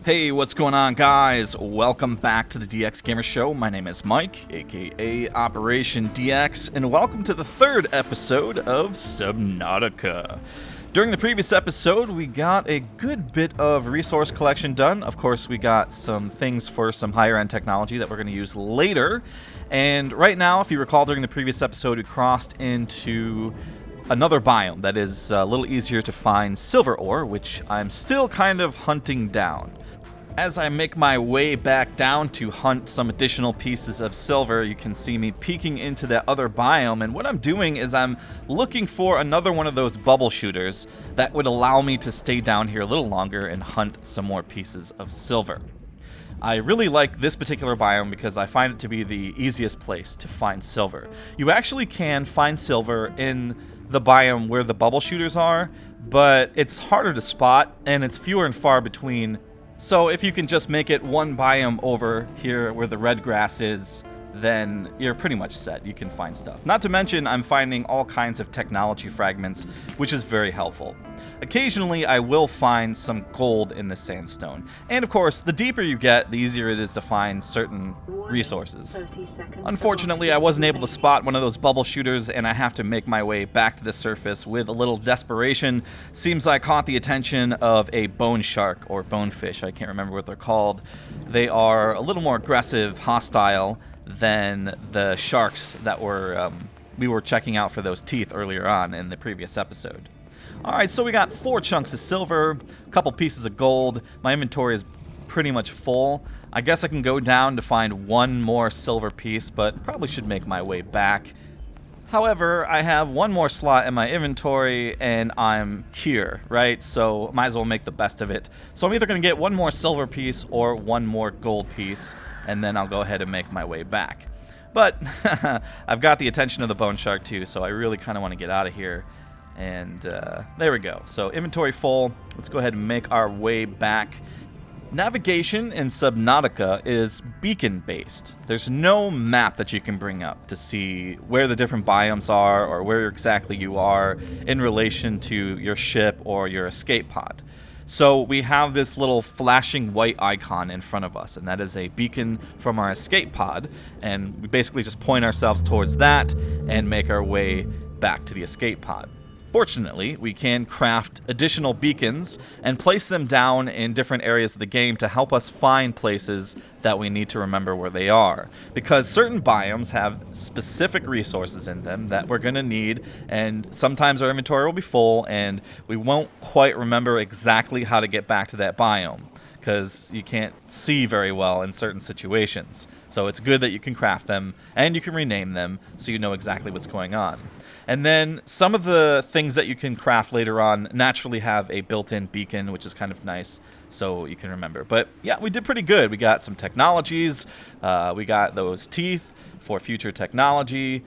Hey, what's going on, guys? Welcome back to the DX Gamer Show. My name is Mike, aka Operation DX, and welcome to the third episode of Subnautica. During the previous episode, we got a good bit of resource collection done. Of course, we got some things for some higher-end technology that we're going to use later. And right now, if you recall, during the previous episode, we crossed into another biome that is a little easier to find silver ore, which I'm still kind of hunting down. As I make my way back down to hunt some additional pieces of silver, you can see me peeking into that other biome, and what I'm doing is I'm looking for another one of those bubble shooters that would allow me to stay down here a little longer and hunt some more pieces of silver. I really like this particular biome because I find it to be the easiest place to find silver. You actually can find silver in the biome where the bubble shooters are, but it's harder to spot and it's fewer and far between. So if you can just make it one biome over here where the red grass is, then you're pretty much set. You can find stuff. Not to mention, I'm finding all kinds of technology fragments, which is very helpful. Occasionally, I will find some gold in the sandstone. And of course, the deeper you get, the easier it is to find certain resources. Unfortunately, I wasn't able to spot one of those bubble shooters, and I have to make my way back to the surface with a little desperation. Seems I caught the attention of a bone shark or bonefish. I can't remember what they're called. They are a little more aggressive, hostile than the sharks that we were checking out for those teeth earlier on in the previous episode. Alright, so we got 4 chunks of silver, a couple pieces of gold. My inventory is pretty much full. I guess I can go down to find one more silver piece, but probably should make my way back. However, I have one more slot in my inventory, and I'm here, right? So might as well make the best of it. So I'm either going to get one more silver piece or one more gold piece, and then I'll go ahead and make my way back. But I've got the attention of the bone shark too, so I really kind of want to get out of here. And there we go. So inventory full. Let's go ahead and make our way back. Navigation in Subnautica is beacon-based. There's no map that you can bring up to see where the different biomes are or where exactly you are in relation to your ship or your escape pod. So we have this little flashing white icon in front of us, and that is a beacon from our escape pod. And we basically just point ourselves towards that and make our way back to the escape pod. Fortunately, we can craft additional beacons and place them down in different areas of the game to help us find places that we need to remember where they are. Because certain biomes have specific resources in them that we're going to need, and sometimes our inventory will be full and we won't quite remember exactly how to get back to that biome because you can't see very well in certain situations. So it's good that you can craft them and you can rename them so you know exactly what's going on. And then some of the things that you can craft later on naturally have a built-in beacon, which is kind of nice, so you can remember. But yeah, we did pretty good. We got some technologies. We got those teeth for future technology.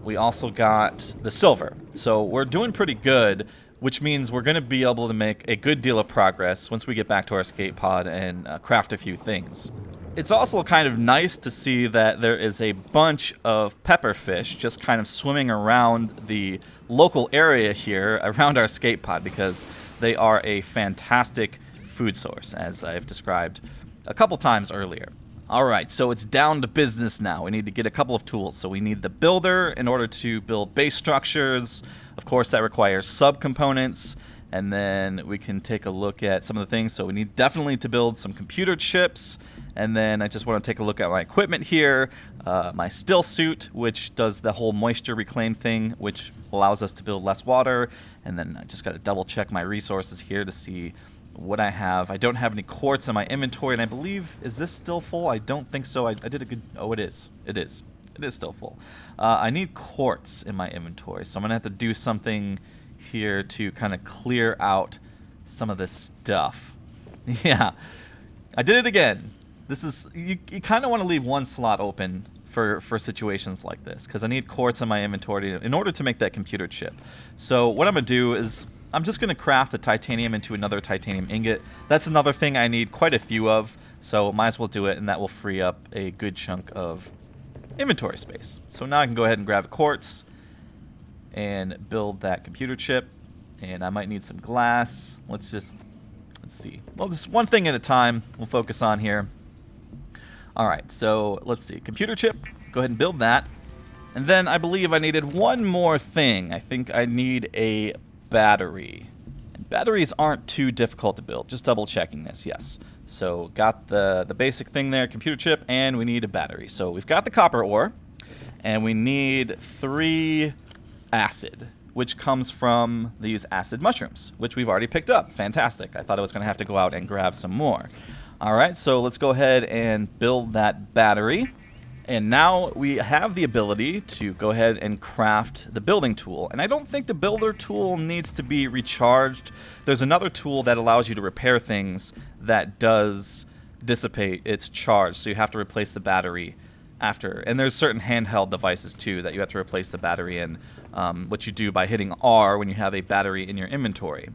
We also got the silver. So we're doing pretty good, which means we're going to be able to make a good deal of progress once we get back to our escape pod and craft a few things. It's also kind of nice to see that there is a bunch of pepperfish just kind of swimming around the local area here around our escape pod because they are a fantastic food source, as I've described a couple times earlier. Alright, so it's down to business now. We need to get a couple of tools. So we need the builder in order to build base structures. Of course, that requires subcomponents. And then we can take a look at some of the things. So we need definitely to build some computer chips. And then I just want to take a look at my equipment here. My still suit, which does the whole moisture reclaim thing, which allows us to build less water. And then I just got to double check my resources here to see what I have. I don't have any quartz in my inventory, and I believe, is this still full? I don't think so. I did a good, oh, it is. It is still full. I need quartz in my inventory, so I'm going to have to do something here to kind of clear out some of this stuff. Yeah, I did it again. This is, you kind of want to leave one slot open for situations like this, because I need quartz in my inventory in order to make that computer chip. So what I'm going to do is I'm just going to craft the titanium into another titanium ingot. That's another thing I need quite a few of, so might as well do it, and that will free up a good chunk of inventory space. So now I can go ahead and grab a quartz and build that computer chip, and I might need some glass. Let's Let's see. Well, just one thing at a time we'll focus on here. All right, so let's see. Computer chip, go ahead and build that. And then I believe I needed one more thing. I think I need a battery. And batteries aren't too difficult to build. Just double checking this, yes. So got the basic thing there, computer chip, and we need a battery. So we've got the copper ore, and we need 3 acid, which comes from these acid mushrooms, which we've already picked up. Fantastic. I thought I was going to have to go out and grab some more. All right, so let's go ahead and build that battery. And now we have the ability to go ahead and craft the building tool. And I don't think the builder tool needs to be recharged. There's another tool that allows you to repair things that does dissipate its charge, so you have to replace the battery after. And there's certain handheld devices too that you have to replace the battery in, which you do by hitting R when you have a battery in your inventory.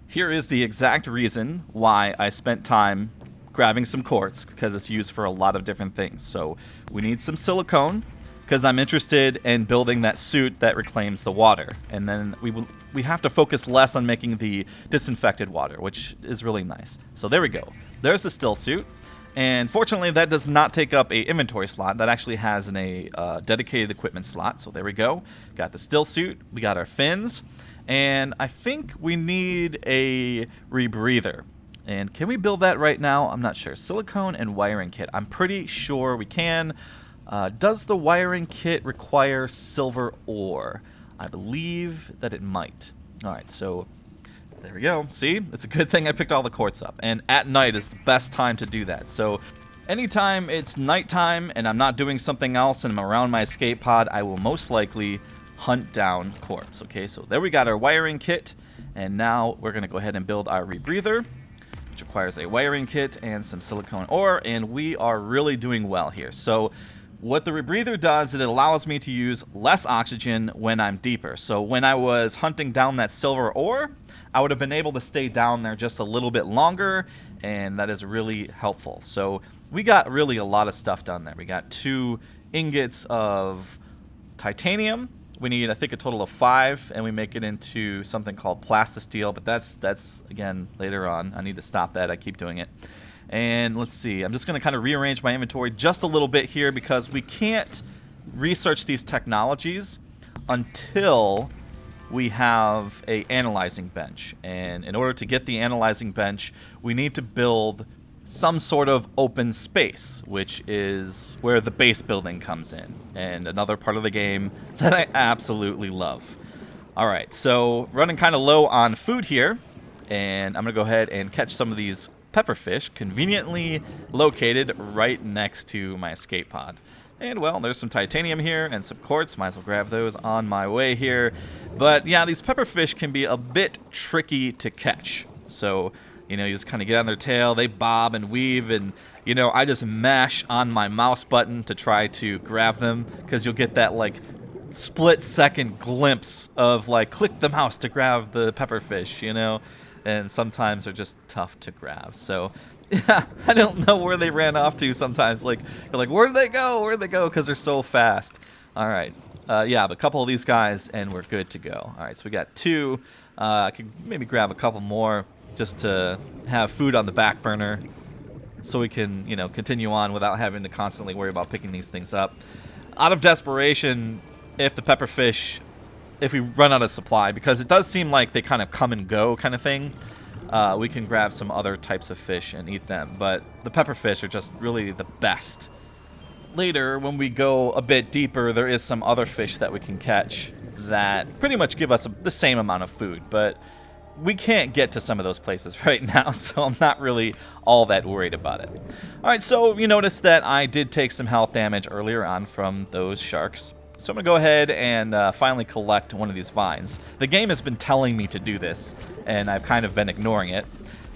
Here is the exact reason why I spent time grabbing some quartz, because it's used for a lot of different things. So we need some silicone because I'm interested in building that suit that reclaims the water, and then we have to focus less on making the disinfected water, which is really nice. So there we go. There's the still suit, and fortunately that does not take up a inventory slot. That actually has a dedicated equipment slot. So there we go. Got the still suit. We got our fins, and I think we need a rebreather. And can we build that right now? I'm not sure. Silicone and wiring kit. I'm pretty sure we can. Does the wiring kit require silver ore? I believe that it might. All right, so there we go. See? It's a good thing I picked all the quartz up. And at night is the best time to do that. So anytime it's nighttime and I'm not doing something else and I'm around my escape pod, I will most likely hunt down quartz. Okay, so there we got our wiring kit. And now we're going to go ahead and build our rebreather, which requires a wiring kit and some silicone ore, and we are really doing well here. So what the rebreather does is it allows me to use less oxygen when I'm deeper. So when I was hunting down that silver ore, I would have been able to stay down there just a little bit longer, and that is really helpful. So we got really a lot of stuff down there. We got 2 ingots of titanium. We need, I think, a total of 5, and we make it into something called plastisteel, but that's again, later on. I need to stop that. I keep doing it. And let's see. I'm just going to kind of rearrange my inventory just a little bit here because we can't research these technologies until we have a analyzing bench. And in order to get the analyzing bench, we need to build some sort of open space, which is where the base building comes in, and another part of the game that I absolutely love. All right, so running kind of low on food here, and I'm gonna go ahead and catch some of these pepperfish, conveniently located right next to my escape pod. And well, there's some titanium here and some quartz. Might as well grab those on my way here. But yeah, these pepperfish can be a bit tricky to catch. So you know, you just kind of get on their tail, they bob and weave, and, you know, I just mash on my mouse button to try to grab them, because you'll get that, like, split-second glimpse of, like, click the mouse to grab the pepperfish, you know, and sometimes they're just tough to grab. So, yeah, I don't know where they ran off to sometimes. Like, you're like, where'd they go? Where'd they go? Because they're so fast. All right. Yeah, but a couple of these guys, and we're good to go. All right, so we got 2. I could maybe grab a couple more, just to have food on the back burner so we can, you know, continue on without having to constantly worry about picking these things up. Out of desperation, if we run out of supply, because it does seem like they kind of come and go kind of thing, we can grab some other types of fish and eat them. But the pepperfish are just really the best. Later, when we go a bit deeper, there is some other fish that we can catch that pretty much give us the same amount of food, but we can't get to some of those places right now, so I'm not really all that worried about it. All right, so you notice that I did take some health damage earlier on from those sharks. So I'm going to go ahead and finally collect one of these vines. The game has been telling me to do this, and I've kind of been ignoring it.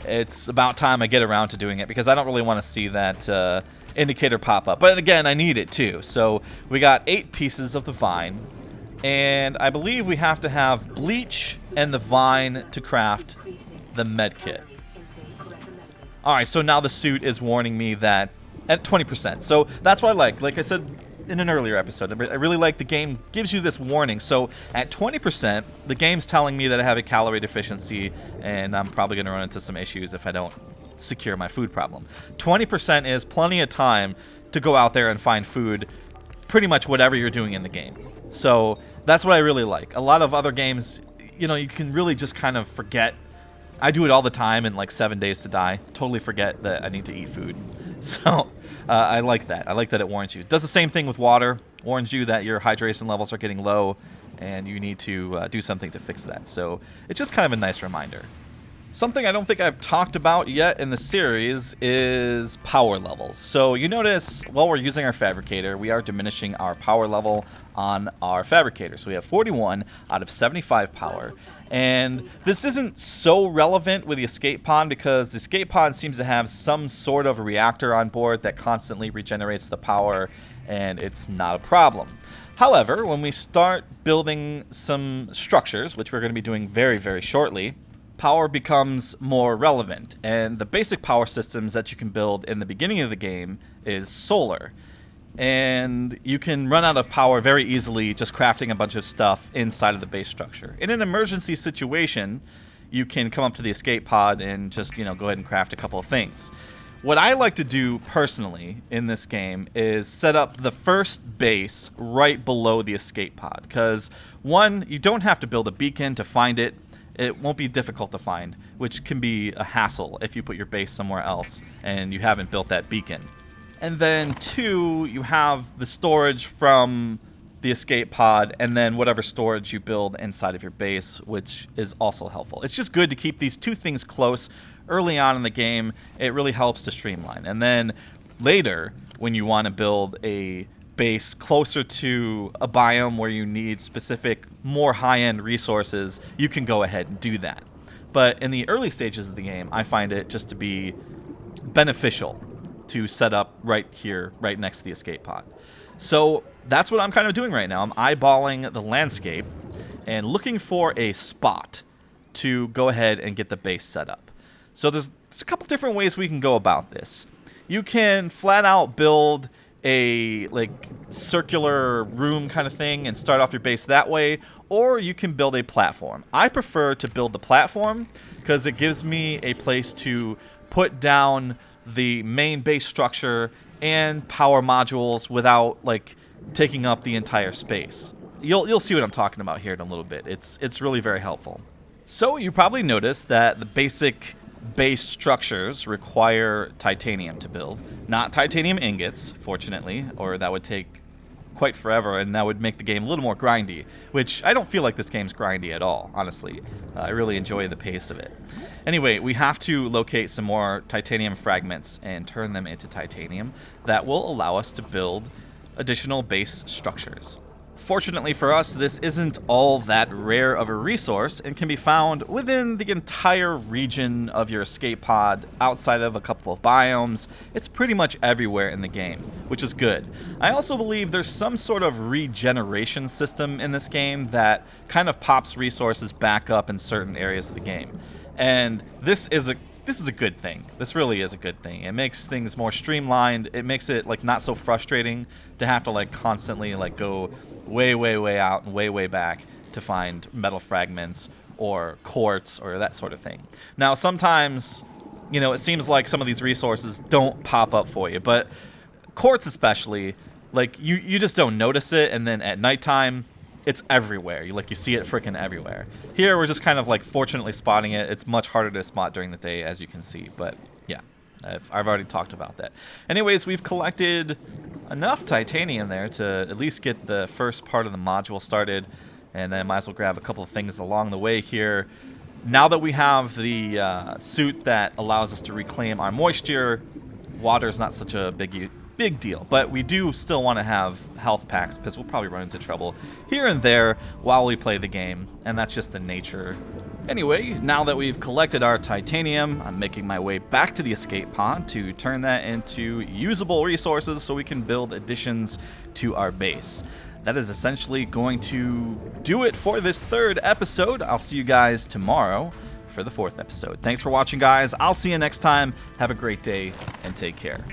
It's about time I get around to doing it, because I don't really want to see that indicator pop up. But again, I need it too. So we got 8 pieces of the vine. And I believe we have to have bleach and the vine to craft the med kit. Alright, so now the suit is warning me that at 20%. So that's what I like. Like I said in an earlier episode. I really like the game gives you this warning. So at 20%, the game's telling me that I have a calorie deficiency, and I'm probably going to run into some issues if I don't secure my food problem. 20% is plenty of time to go out there and find food, pretty much whatever you're doing in the game. So that's what I really like. A lot of other games, you know, you can really just kind of forget. I do it all the time in like 7 days to die. Totally forget that I need to eat food. So I like that. I like that it warns you. It does the same thing with water. Warns you that your hydration levels are getting low and you need to do something to fix that. So it's just kind of a nice reminder. Something I don't think I've talked about yet in the series is power levels. So you notice while we're using our fabricator, we are diminishing our power level on our fabricator. So we have 41 out of 75 power. And this isn't so relevant with the escape pod because the escape pod seems to have some sort of reactor on board that constantly regenerates the power, and it's not a problem. However, when we start building some structures, which we're going to be doing very, very shortly, power becomes more relevant. And the basic power systems that you can build in the beginning of the game is solar. And you can run out of power very easily just crafting a bunch of stuff inside of the base structure. In an emergency situation, you can come up to the escape pod and just, go ahead and craft a couple of things. What I like to do personally in this game is set up the first base right below the escape pod. Because, one, you don't have to build a beacon to find it. It won't be difficult to find, which can be a hassle if you put your base somewhere else and you haven't built that beacon. And then 2, you have the storage from the escape pod and then whatever storage you build inside of your base, which is also helpful. It's just good to keep these 2 things close early on in the game. It really helps to streamline. And then later, when you want to build a base closer to a biome where you need specific, more high-end resources, you can go ahead and do that. But in the early stages of the game, I find it just to be beneficial to set up right here, right next to the escape pod. So that's what I'm kind of doing right now. I'm eyeballing the landscape and looking for a spot to go ahead and get the base set up. So there's a couple different ways we can go about this. You can flat out build a circular room kind of thing and start off your base that way, or you can build a platform. I prefer to build the platform because it gives me a place to put down the main base structure and power modules without taking up the entire space. You'll see what I'm talking about here in a little bit. It's really very helpful. So you probably noticed that the basic base structures require titanium to build, not titanium ingots, fortunately, or that would take quite forever and that would make the game a little more grindy, which I don't feel like this game's grindy at all, honestly. I really enjoy the pace of it. Anyway, we have to locate some more titanium fragments and turn them into titanium that will allow us to build additional base structures. Fortunately for us, this isn't all that rare of a resource and can be found within the entire region of your escape pod outside of a couple of biomes. It's pretty much everywhere in the game, which is good. I also believe there's some sort of regeneration system in this game that kind of pops resources back up in certain areas of the game. And this is a good thing. This really is a good thing. It makes things more streamlined. It makes it not so frustrating to have to constantly go way out and way back to find metal fragments or quartz or that sort of thing. Now sometimes, it seems like some of these resources don't pop up for you, but quartz especially, you just don't notice it, and then at nighttime it's everywhere. You see it freaking everywhere. Here we're just kind of fortunately spotting it. It's much harder to spot during the day, as you can see, but yeah, I've already talked about that. Anyways, we've collected enough titanium there to at least get the first part of the module started, and then might as well grab a couple of things along the way here. Now that we have the suit that allows us to reclaim our moisture, water's not such a big deal, but we do still want to have health packs because we'll probably run into trouble here and there while we play the game, and that's just the nature. Anyway, now that we've collected our titanium, I'm making my way back to the escape pod to turn that into usable resources so we can build additions to our base. That is essentially going to do it for this 3rd episode. I'll see you guys tomorrow for the 4th episode. Thanks for watching, guys. I'll see you next time. Have a great day and take care.